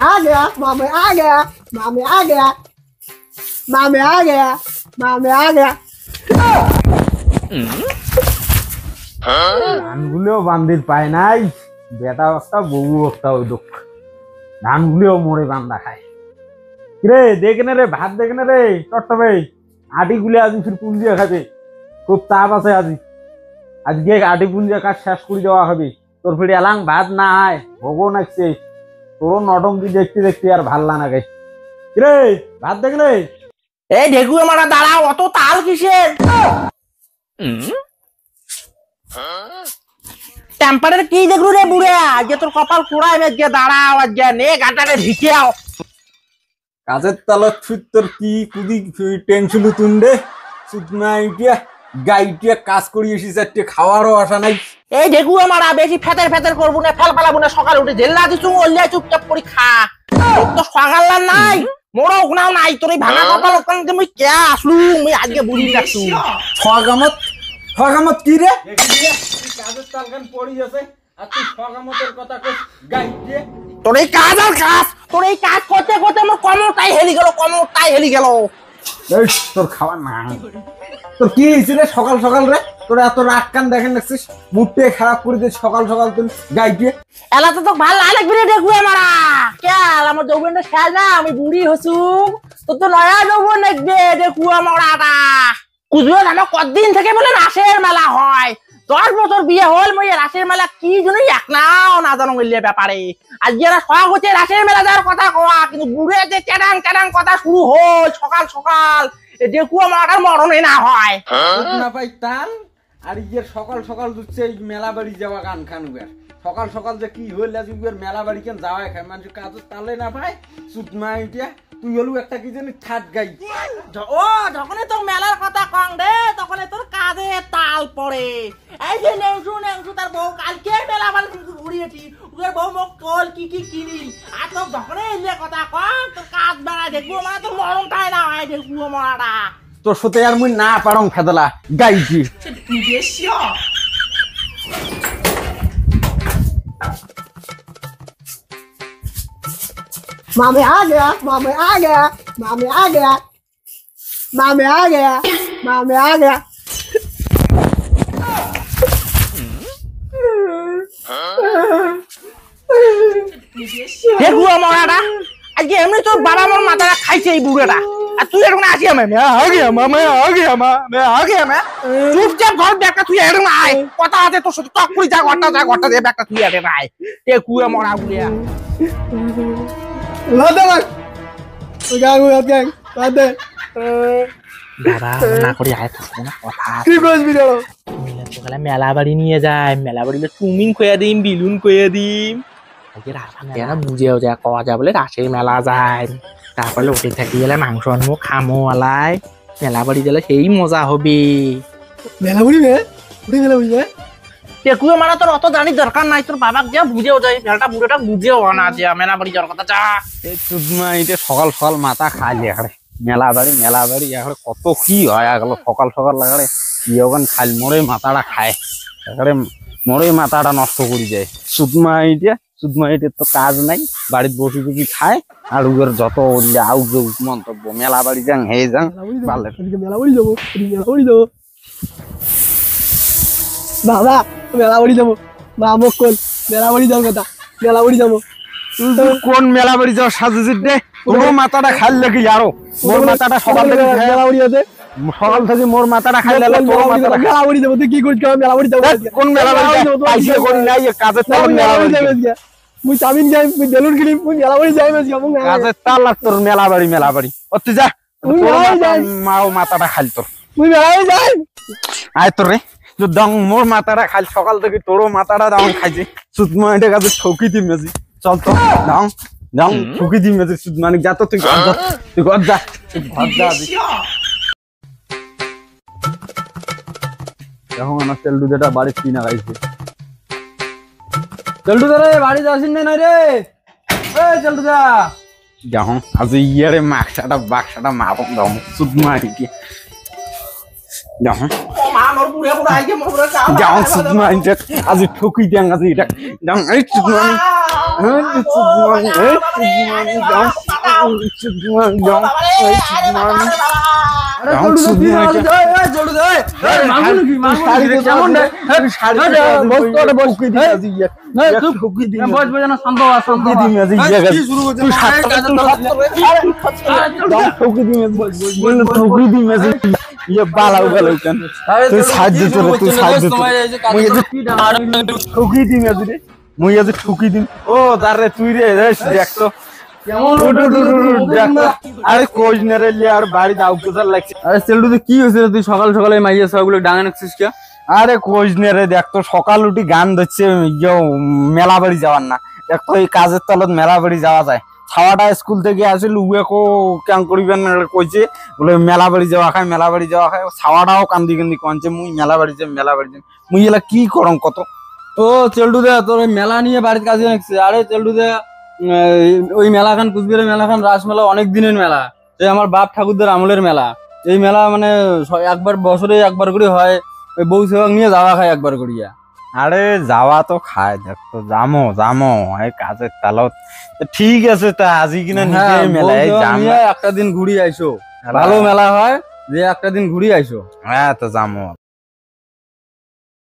आ गया मामे आ गया मामे आ गया मामे आ गया मामे आ गया ধানগুলো বান্দির পায় নাই বেটা একটা বউ একটা ওই দুঃখ ধানগুলো মরে বান্দা খায় রে দেখে না রে ভাত দেখে না রে টটবে আটি গুলে আজ ফির পুঞ্জিয়া খাবে খুব তাপ আছে আজকে আটি পুঞ্জিয়া কাজ শেষ করে দেওয়া হবে তোর ফিরে এলাং ভাত না হয় ভোগও নাকছে তোর নটঙ্কি দেখতে দেখতে আর ভাল লাগে রে ভাত দেখলে এই ঢেকু মারা দাঁড়া অত তাল কিসের টেম্পারের কি দেখলু রে বুড়ে আজকে তোর কপাল পোড়ায় আজকে দাঁড়াও আজকে নে গাটারে ঢিকেও কাজের তালত ফির তোর কি কুদি টেনশন তুন্দে সুতনা ইটিয়া গাইটিয়া কাজ করি এসেছিস একটা খাওয়ারও আশা নাই এই ঢেকু মারা বেশি ফেতের ফেতের করবো না ফেল ফেলাবো না সকালে উঠে জেল্লা দিছু ওল্লা চুপচাপ করে খা তো সকাল নাই মোড়ো উনাও নাই তোর এই ভাঙা কপাল ওখান তুমি কে আসলু আমি আজকে বুঝি রাখছু ছগামত কি রে কাজের তালখান পড়ি আছে আর তুই ছগামতের কথা কই গাইটিয়া তোর এই কাজ আর কাজ তোর এই কাজ করতে করতে আমার কমরটাই হেলি গেল এই তোর খাওয়া না তোর কি হইছে রে সকাল সকাল রে তোর এত রাগ কান দেখেন দেখছিস মুডটা খারাপ করে দে সকাল সকাল তুই গাইটিয়া এলা তো ভাল লাগবে রে দেখু আমারা কেল আমার যৌবনটা খেল না আমি বুড়ি হসু তো নয়া যৌবন লাগবে দেখু আমারা কুজুর আমার কতদিন থেকে বলে রাসের মেলা হয় 10 বছর বিয়ে হল মই রাসের মেলা কি জন্য এক নাও না জানো বললে ব্যাপারে আজকে এরা শখ হচ্ছে রাসের মেলা যাওয়ার কথা কওয়া কিন্তু বুড়ে যে চেডাং চেডাং কথা শুরু হল সকাল সকাল দেখু আমার মরণে না হয় না পাই তাল আর ইয়ের সকাল সকাল দুচ্ছে এই মেলা বাড়ি যাওয়া গান খান উয়ার সকাল সকাল যে কি হইল আজ উয়ার মেলা বাড়ি কেন যাওয়া খায় মানুষ কাজ তালে না পায় সুতমা ইটিয়া তুই হলু একটা কি জানি ঠাট গাই ও যখনই তোর মেলার কথা কং রে তখন তোর কাজে তাল পড়ে এই যে নেংসু তার বউ কালকে মেলা বাড়ি ঘুরিয়েছি ওর বউ মোক কল কি কিনি আর তোর যখনই এলে কথা কং তোর কাজ বেড়া দেখবো মানে তোর মরণ খায় না হয় দেখবো মরাটা তোর সাথে আর মুই না পারং ফেদলা গাইছি मामे आ गया मामे आ गया मामे आ गया मामे आ गया मामे आ गया দেখু মরাটা আজকে এমনি তোর বাবা মোর মাথাটা খাইছে এই বুড়েটা আর তুই এরকম আসি আমি চুপচাপ ঘর ব্যাগটা তুই এরকম আয় কথা আছে তোর সাথে টক করে যা ঘরটা দিয়ে ব্যাগটা তুই এরকম আয় দেখু মরা বুড়িয়া लादे भाई तो क्या हुआ क्या लादे দাদা না করে আয় থাকবো না কথা की कोस भी लो সকালে মেলা বাড়ি নিয়ে যায় মেলা বাড়িতে চুমিন কইয়া দিম বিলুন কইয়া দিম আজকে রাসা বুঝেও যায় কওয়া যায় বলে রাসের মেলা যায় তারপরে উঠে থাকি গেলে মাংস আনবো খামো আলাই মেলা বাড়ি গেলে সেই মজা হবে मेला बुड़ी में मेला बुड़ी में টেকুয়ে মারা তোর অত জানি দরকার নাই তোর বাবাক যা বুঝেও যায় মেলাটা বুড়োটা বুঝেও না যে মেলা বাড়ি যাওয়ার কথা যা এই সুদমা এটা সকাল সকাল মাথা খাইলে এখানে মেলা বাড়ি এখানে কত কি হয় গেল সকাল সকাল লাগারে ইয়গান খাইল মোরে মাথাটা খায় এখানে মোরে মাথাটা নষ্ট করে যায় সুদমা এটা তো কাজ নাই বাড়িতে বসে বসে খায় আর উগের যত আউট মন্তব্য মেলা বাড়ি যাং হে যাং ভালো मेला बुड़ी जाबो बाबा मेला बुड़ी जाबो मामो कोल मेला बुड़ी जाओ কথা मेला बुड़ी जाबो কোন মেলা বাড়ি যাওয়ার সাজেছিস রে তোর মাথাটা খাইল লাগি আরো মোর মাথাটা সকাল থেকে মেলা বুড়ি আছে সকাল থেকে মোর মাথাটা খাইলে তোর মাথাটা মেলা বুড়ি যাবো তুই কি করিস মেলা বুড়ি যাবো কোন মেলা বাড়ি পাইছে কোন নাই কাজের তাল মেলা বাড়ি যাবে মুই চামিন যাই মুই বেলুন কিনি মুই মেলা বুড়ি যাই মাস গামু কাজের তাল তোর মেলা বাড়ি অতি যা মাও মাথাটা খাইল তোর মুই মেলা যাই আয় তোর রে দং মোর মাথাটা খাইল সকাল থেকে তোর মাথাটা দাও খাইছে সুতমা এটা কাজে ঠকি দিম মেজি চল তো দাও ঠকি দিম মেজি সুতমা যা তো তুই ঘর যা এখন আমার তেলডুদাটা বাড়ি কিনা গাইছে তেলডুদা রে বাড়ি যাসিন না রে এই তেলডুদা দেখো আজ ইয়ারে বাক্সাটা মাপন দাও সুতমা কি দেখো যাও সুতমা আজ ঠকি দিয়াং আজ এটা যাও এই সুতমা মুই আজ ঠুকি দিম ও দারে তুই রে দেখ তো আরে কোচ না রে আর বাড়ি দাও কোথার লাগছে। আরে সেলটু কি হয়েছে তুই সকাল সকালে মাইয়া সবগুলো ডাঙা নাকছিস কে? আরে কোচ নে রে দেখ তো সকাল উঠি গান ধরছে মেলা বাড়ি যাওয়ার না দেখ তো এই কাজের তলত মেলা বাড়ি যাওয়া যায়। ছাওয়াটা স্কুল থেকে আসিল উয়েকো কেন করিবেন কইছে বলে মেলা বাড়ি যাওয়া খায় মেলা বাড়ি যাওয়া খায় ছাওয়াটাও কান্দি কান্দি কনছে মুই মেলা বাড়ি যাই মেলা বাড়ি যাই মুই এলা কি করম কত। ও চেলটু দে তোর ওই মেলা নিয়ে বাড়ির কাজে নাকছে। আরে চেলটু দে ওই মেলাখান কুচবিহারের মেলাখান রাসমেলা অনেক দিনের মেলা, এই আমার বাপ ঠাকুরদের আমলের মেলা। এই মেলা মানে একবার বছরে একবার করে হয়, ওই বউ সেবক নিয়ে যাওয়া খায় একবার করিয়া। আরে যাওয়া তো খায় দেখ তো জামো জামো এই কাজের তালত ঠিক আছে তা আজি কিনা নিজে মেলায় যাম একটা দিন ঘুরি আইসো, ভালো মেলা হয় যে একটা দিন ঘুরি আইসো। হ্যাঁ তো যামো।